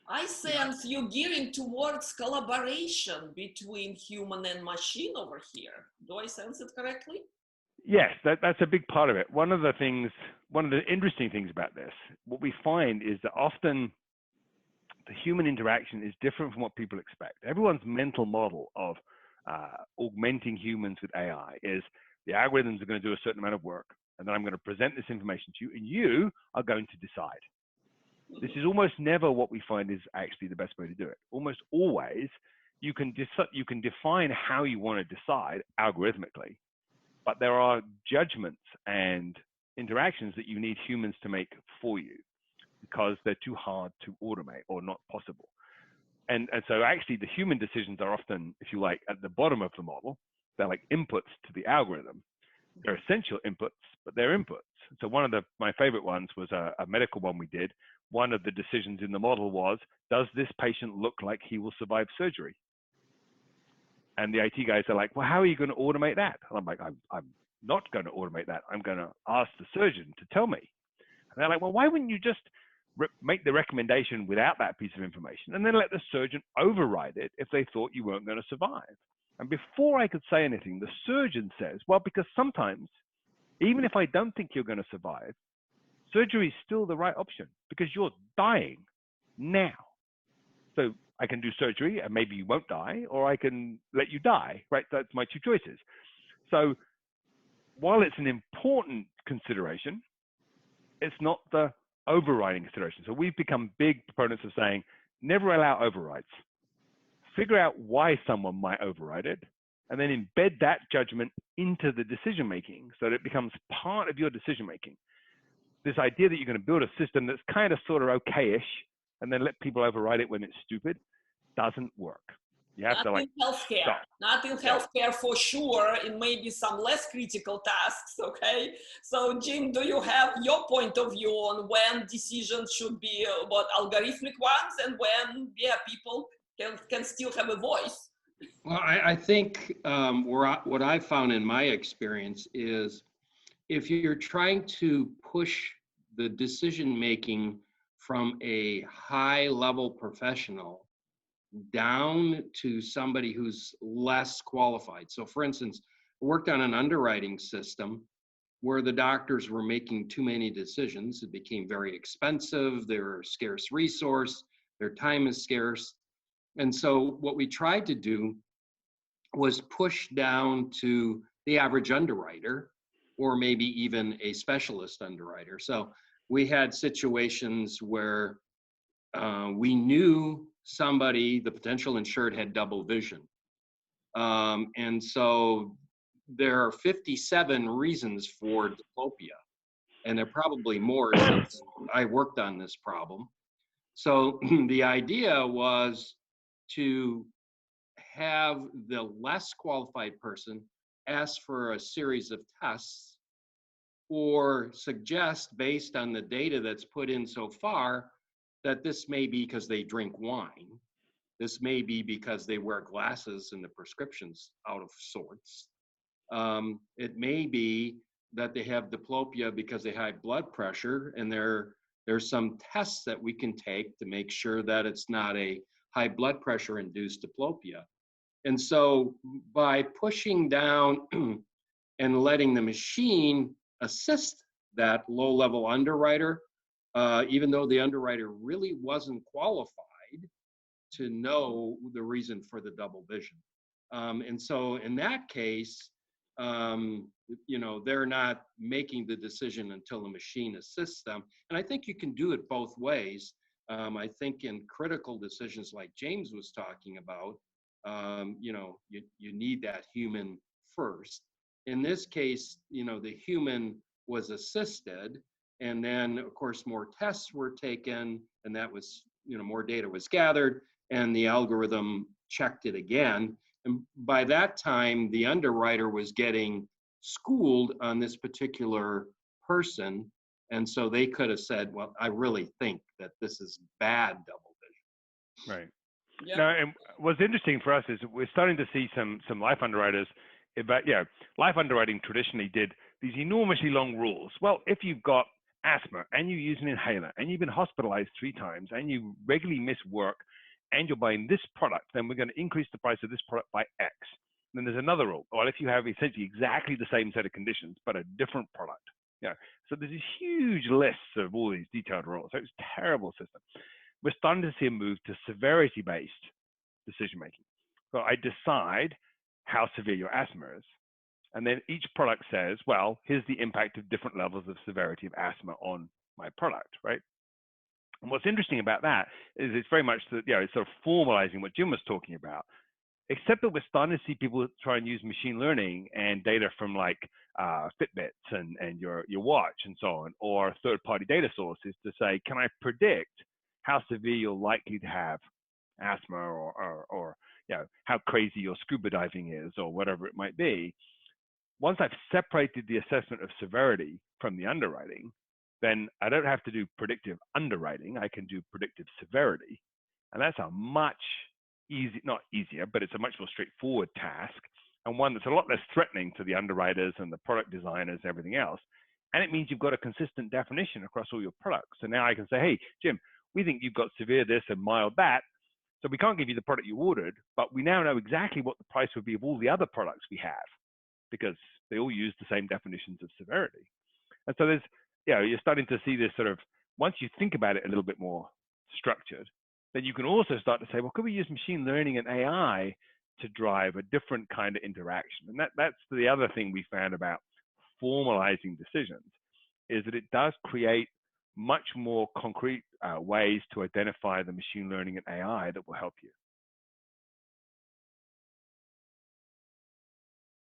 I sense you gearing towards collaboration between human and machine over here. Do I sense it correctly? Yes, that's a big part of it. One of the interesting things about this, what we find is that often the human interaction is different from what people expect. Everyone's mental model of augmenting humans with AI is the algorithms are going to do a certain amount of work, and then I'm going to present this information to you, and you are going to decide. This is almost never what we find is actually the best way to do it. Almost always, you can define how you want to decide algorithmically, but there are judgments and interactions that you need humans to make for you because they're too hard to automate or not possible. And so actually the human decisions are often, if you like, at the bottom of the model. They're like inputs to the algorithm. They're essential inputs, but they're inputs. So one of my favorite ones was a medical one we did. One of the decisions in the model was, does this patient look like he will survive surgery? And the IT guys are like, well, how are you going to automate that? And I'm like, I'm not going to automate that. I'm going to ask the surgeon to tell me. And they're like, well, why wouldn't you just make the recommendation without that piece of information and then let the surgeon override it if they thought you weren't going to survive? And before I could say anything, the surgeon says, well, because sometimes, even if I don't think you're going to survive, surgery is still the right option because you're dying now. So I can do surgery and maybe you won't die, or I can let you die, right? That's my two choices. So while it's an important consideration, it's not the overriding consideration. So we've become big proponents of saying, never allow overrides. Figure out why someone might override it, and then embed that judgment into the decision-making so that it becomes part of your decision-making. This idea that you're going to build a system that's kind of sort of okay-ish and then let people override it when it's stupid doesn't work. You have to, like, in healthcare. stop. Not in healthcare for sure. It may be some less critical tasks, okay? So Jim, do you have your point of view on when decisions should be algorithmic ones and when, people can still have a voice? Well, I think what I've found in my experience is if you're trying to push the decision-making from a high-level professional down to somebody who's less qualified. So for instance, I worked on an underwriting system where the doctors were making too many decisions. It became very expensive. They were a scarce resource. Their time is scarce. And so what we tried to do was push down to the average underwriter or maybe even a specialist underwriter. So we had situations where we knew somebody, the potential insured, had double vision. And so there are 57 reasons for diplopia, and there are probably more since I worked on this problem. So the idea was to have the less qualified person ask for a series of tests or suggest, based on the data that's put in so far, that this may be because they drink wine. This may be because they wear glasses and the prescription's out of sorts. It may be that they have diplopia because they have high blood pressure, and there's some tests that we can take to make sure that it's not a high blood pressure induced diplopia. And so by pushing down and letting the machine assist that low-level underwriter, even though the underwriter really wasn't qualified to know the reason for the double vision. And so in that case, they're not making the decision until the machine assists them. And I think you can do it both ways. I think in critical decisions like James was talking about, you need that human first. In this case, the human was assisted, and then of course more tests were taken, and that was, more data was gathered, and the algorithm checked it again. And by that time, the underwriter was getting schooled on this particular person, and so they could have said, well, I really think that this is bad double vision. Right. Yeah. Now, and what's interesting for us is we're starting to see some life underwriters. But life underwriting traditionally did these enormously long rules. Well, if you've got asthma and you use an inhaler and you've been hospitalized 3 times and you regularly miss work and you're buying this product, then we're going to increase the price of this product by X. And then there's another rule. Well, if you have essentially exactly the same set of conditions, but a different product. Yeah. So there's these huge lists of all these detailed rules. So it's a terrible system. We're starting to see a move to severity-based decision making. So I decide how severe your asthma is. And then each product says, well, here's the impact of different levels of severity of asthma on my product, right? And what's interesting about that is it's very much that, it's sort of formalizing what Jim was talking about, except that we're starting to see people try and use machine learning and data from like Fitbits and your watch and so on, or third-party data sources to say, can I predict how severe you're likely to have asthma or how crazy your scuba diving is or whatever it might be. Once I've separated the assessment of severity from the underwriting, then I don't have to do predictive underwriting. I can do predictive severity. And that's a much not easier, but it's a much more straightforward task and one that's a lot less threatening to the underwriters and the product designers and everything else. And it means you've got a consistent definition across all your products. So now I can say, hey, Jim, we think you've got severe this and mild that. So we can't give you the product you ordered, but we now know exactly what the price would be of all the other products we have, because they all use the same definitions of severity. And so there's, you're starting to see this sort of, once you think about it a little bit more structured, then you can also start to say, well, could we use machine learning and AI to drive a different kind of interaction? And that's the other thing we found about formalizing decisions, is that it does create much more concrete ways to identify the machine learning and AI that will help you.